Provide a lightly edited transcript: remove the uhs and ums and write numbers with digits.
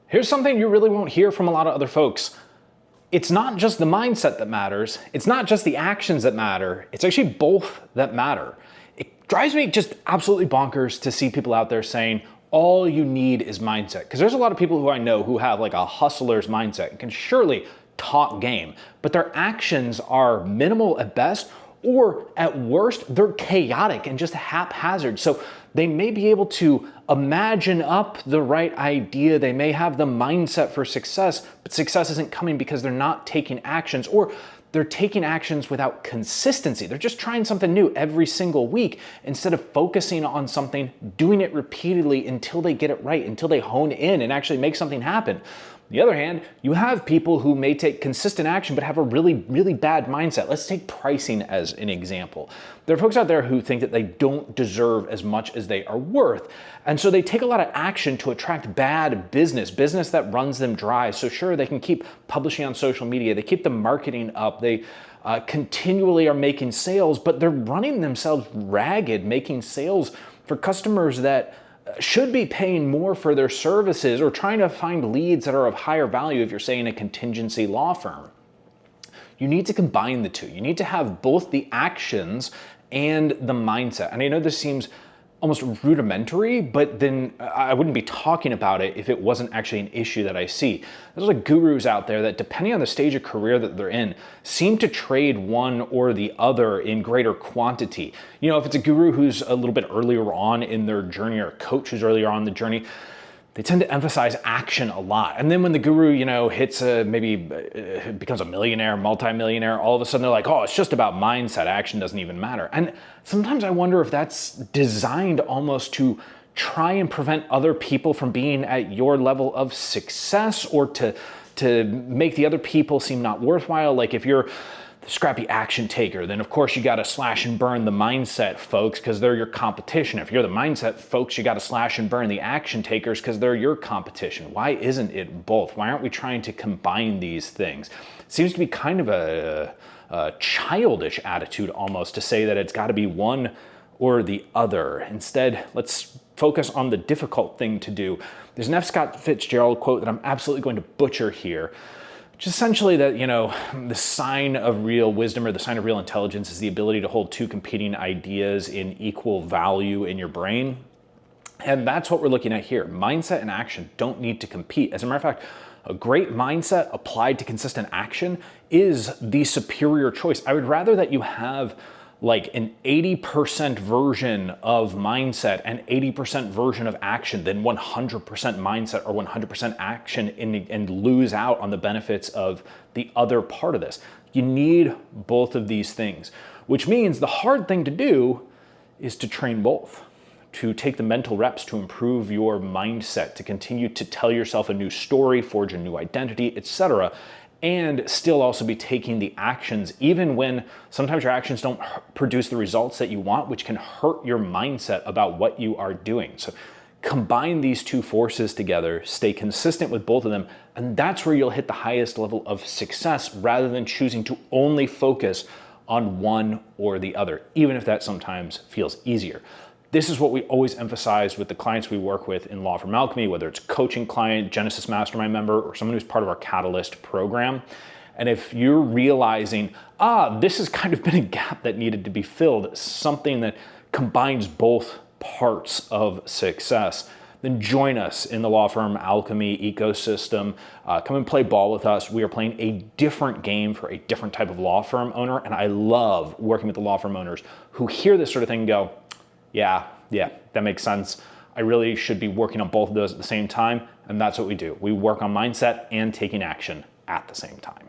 Here's something you really won't hear from a lot of other folks. It's not just the mindset that matters. It's not just the actions that matter. It's actually both that matter. It drives me just absolutely bonkers to see people out there saying, all you need is mindset. Because there's a lot of people who I know who have like a hustler's mindset and can surely talk game, but their actions are minimal at best, or at worst, they're chaotic and just haphazard. So they may be able to imagine up the right idea. They may have the mindset for success, but success isn't coming because they're not taking actions, or they're taking actions without consistency. They're just trying something new every single week instead of focusing on something, doing it repeatedly until they get it right, until they hone in and actually make something happen. On the other hand, you have people who may take consistent action but have a really, really bad mindset. Let's take pricing as an example. There are folks out there who think that they don't deserve as much as they are worth. And so they take a lot of action to attract bad business that runs them dry. So sure, they can keep publishing on social media, they keep the marketing up, they continually are making sales, but they're running themselves ragged, making sales for customers that should be paying more for their services, or trying to find leads that are of higher value if you're saying a contingency law firm. You need to combine the two. You need to have both the actions and the mindset. And I know this seems almost rudimentary, but then I wouldn't be talking about it if it wasn't actually an issue that I see. There's like gurus out there that, depending on the stage of career that they're in, seem to trade one or the other in greater quantity. You know, if it's a guru who's a little bit earlier on in their journey, or a coach who's earlier on in the journey, they tend to emphasize action a lot. And then when the guru, hits becomes a millionaire, multimillionaire, all of a sudden they're like, oh, it's just about mindset. Action doesn't even matter. And sometimes I wonder if that's designed almost to try and prevent other people from being at your level of success, or to make the other people seem not worthwhile. Like if you're scrappy action taker, then of course you got to slash and burn the mindset folks because they're your competition. If you're the mindset folks, you got to slash and burn the action takers because they're your competition. Why isn't it both? Why aren't we trying to combine these things? It seems to be kind of a childish attitude almost to say that it's got to be one or the other. Instead, let's focus on the difficult thing to do. There's an F. Scott Fitzgerald quote that I'm absolutely going to butcher here, which is essentially that, the sign of real wisdom, or the sign of real intelligence, is the ability to hold two competing ideas in equal value in your brain. And that's what we're looking at here. Mindset and action don't need to compete. As a matter of fact, a great mindset applied to consistent action is the superior choice. I would rather that you have like an 80% version of mindset and 80% version of action than 100% mindset or 100% action and lose out on the benefits of the other part of this. You need both of these things, which means the hard thing to do is to train both, to take the mental reps to improve your mindset, to continue to tell yourself a new story, forge a new identity, etc., and still also be taking the actions, even when sometimes your actions don't produce the results that you want, which can hurt your mindset about what you are doing. So combine these two forces together, stay consistent with both of them, and that's where you'll hit the highest level of success, rather than choosing to only focus on one or the other, even if that sometimes feels easier. This is what we always emphasize with the clients we work with in Law Firm Alchemy, whether it's a coaching client, Genesis Mastermind member, or someone who's part of our Catalyst program. And if you're realizing, this has kind of been a gap that needed to be filled, something that combines both parts of success, then join us in the Law Firm Alchemy ecosystem. Come and play ball with us. We are playing a different game for a different type of law firm owner. And I love working with the law firm owners who hear this sort of thing and go, yeah, that makes sense. I really should be working on both of those at the same time. And that's what we do. We work on mindset and taking action at the same time.